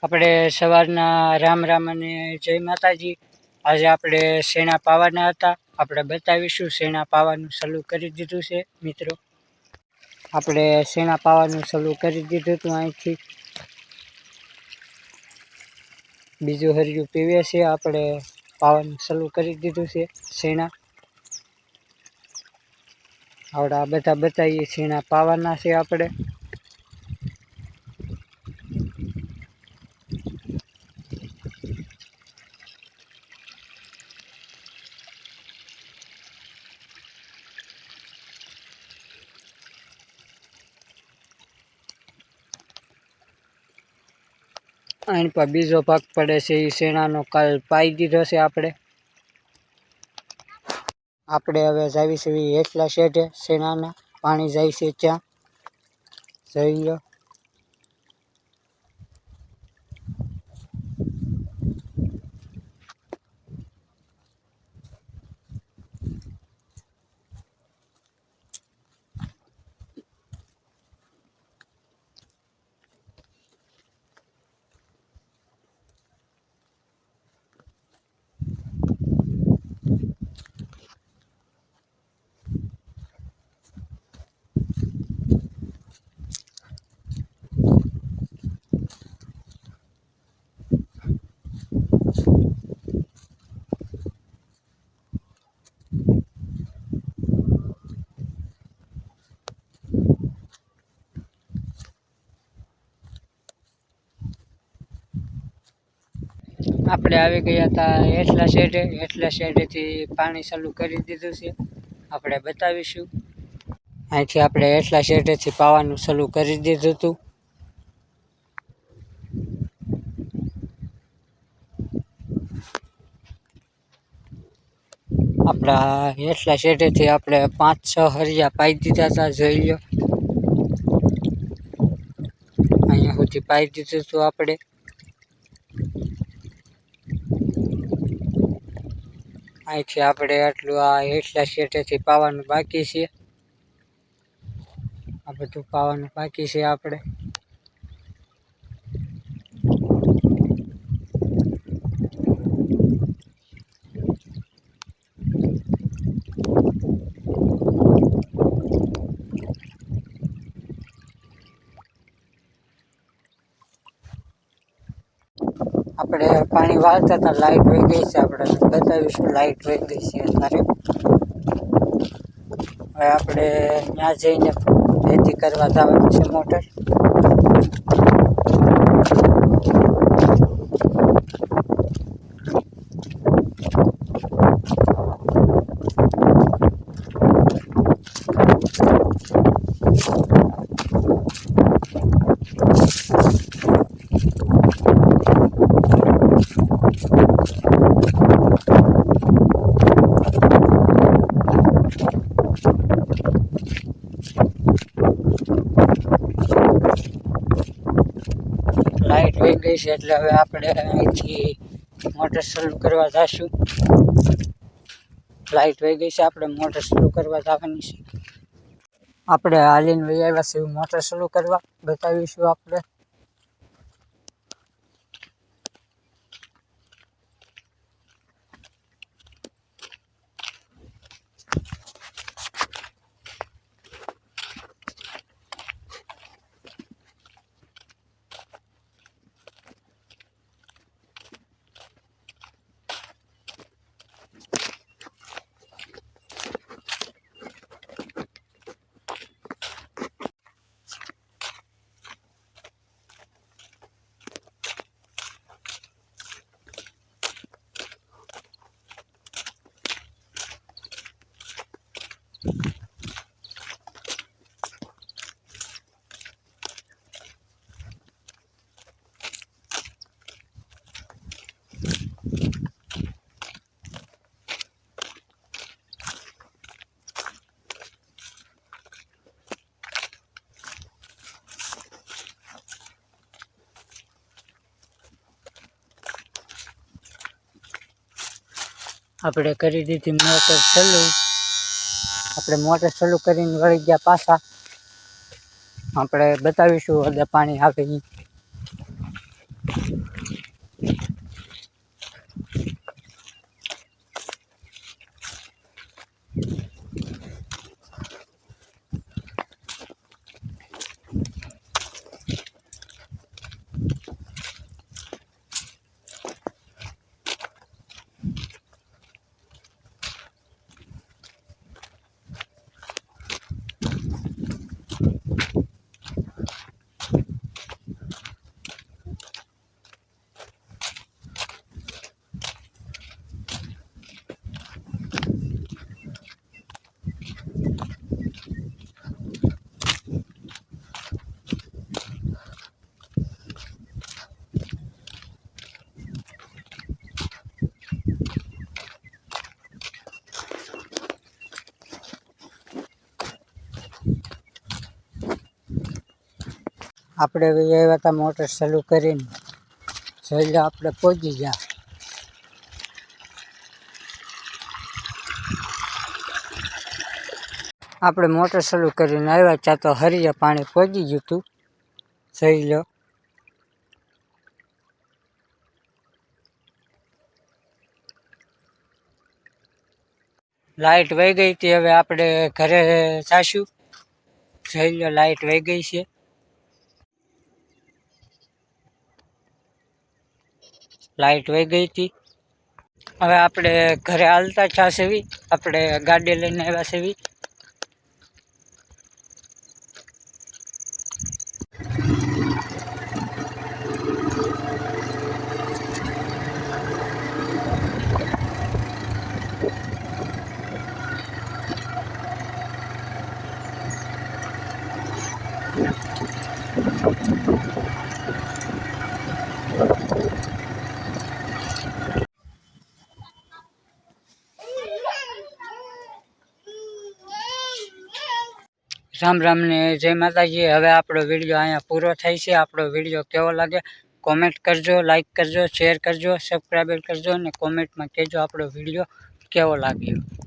આપણે સવારના રામ રામ અને જય માતાજી। આજે આપણે શેણા પાવાના હતા, આપણે બતાવીશું। શેણા પાવાનું ચાલુ કરી દીધું છે મિત્રો। આપણે શેણા પાવાનું ચાલુ કરી દીધું હતું। અહીંથી બીજું હરિયું પીવે છે। આપણે પાવાનું ચાલુ કરી દીધું છે શેણા। આવડા બધા બતાવીએ શેણા પાવાના છે આપણે। અહીં પર બીજો ભાગ પડે છે એ શેણાનો કાલ પાઈ દીધો છે આપણે। હવે જાવી છે એટલા શેઢે શેણાના પાણી જાય છે ત્યાં જોઈ લો। આપણે આવી ગયા હતા એટલા શેઢેથી પાણી ચાલુ કરી દીધું છે। આપણે બતાવીશું। અહીંથી આપણે એટલા શેઢેથી પાવાનું ચાલુ કરી દીધું હતું। આપણા એટલા શેઢેથી આપણે 5-6 હરિયા પાઈ દીધા હતા જોઈ લો। અહીંયા સુધી પાઈ દીધું હતું આપણે। અહીંથી આપણે આટલું આ એટલા શેઢેથી પાવાનું બાકી છે। આ બધું પાવાનું બાકી છે આપણે। આપણે પાણી વાળતા હતા, લાઈટ વહી ગઈ છે। આપણે બતાવીશું, લાઈટ વહી ગઈ છે અત્યારે। હવે આપણે ત્યાં જઈને રેડી કરવા જવાનું છે મોટર। લાઈટ વહી ગઈ છે એટલે હવે આપણે અહીંથી મોટર ચાલુ કરવા જઈશું। લાઈટ વહી ગઈ છે, આપણે મોટર ચાલુ કરવા જવાની છે। આપણે હાલીને વહી આવ્યા છે મોટર ચાલુ કરવા, બતાવીશું આપણે। આપણે કરી દીધી મોટર ચાલુ। આપણે મોટર ચાલુ કરીને વળી ગયા પાછા। આપણે બતાવીશું એટલે પાણી આવે ઈ। આપણે આવ્યા હતા મોટર ચાલુ કરીને. જોઈ લો આપણે પહોંચી ગયા. આપણે મોટર ચાલુ કરીને આવ્યા ત્યાં તો હરિયે પાણી પહોંચી ગયું હતું. જોઈ લો. લાઇટ વહી ગઈ હતી. હવે આપણે ઘરે જાશું. જોઈ લો લાઇટ વહી ગઈ છે. લાઇટ વહી ગઈ હતી. હવે આપણે ઘરે હાલતા ચા સેવી. આપણે ગાડી લઈને આવ્યા સેવી. રામ રામ ને જય માતાજી. હવે આપણો વિડીયો અહીંયા પૂરો થાય છે. આપણો વિડીયો કેવો લાગે કોમેન્ટ કરજો, લાઈક કરજો, શેર કરજો, સબસ્ક્રાઈબ કરજો અને કોમેન્ટમાં કહેજો આપણો વિડીયો કેવો લાગ્યો.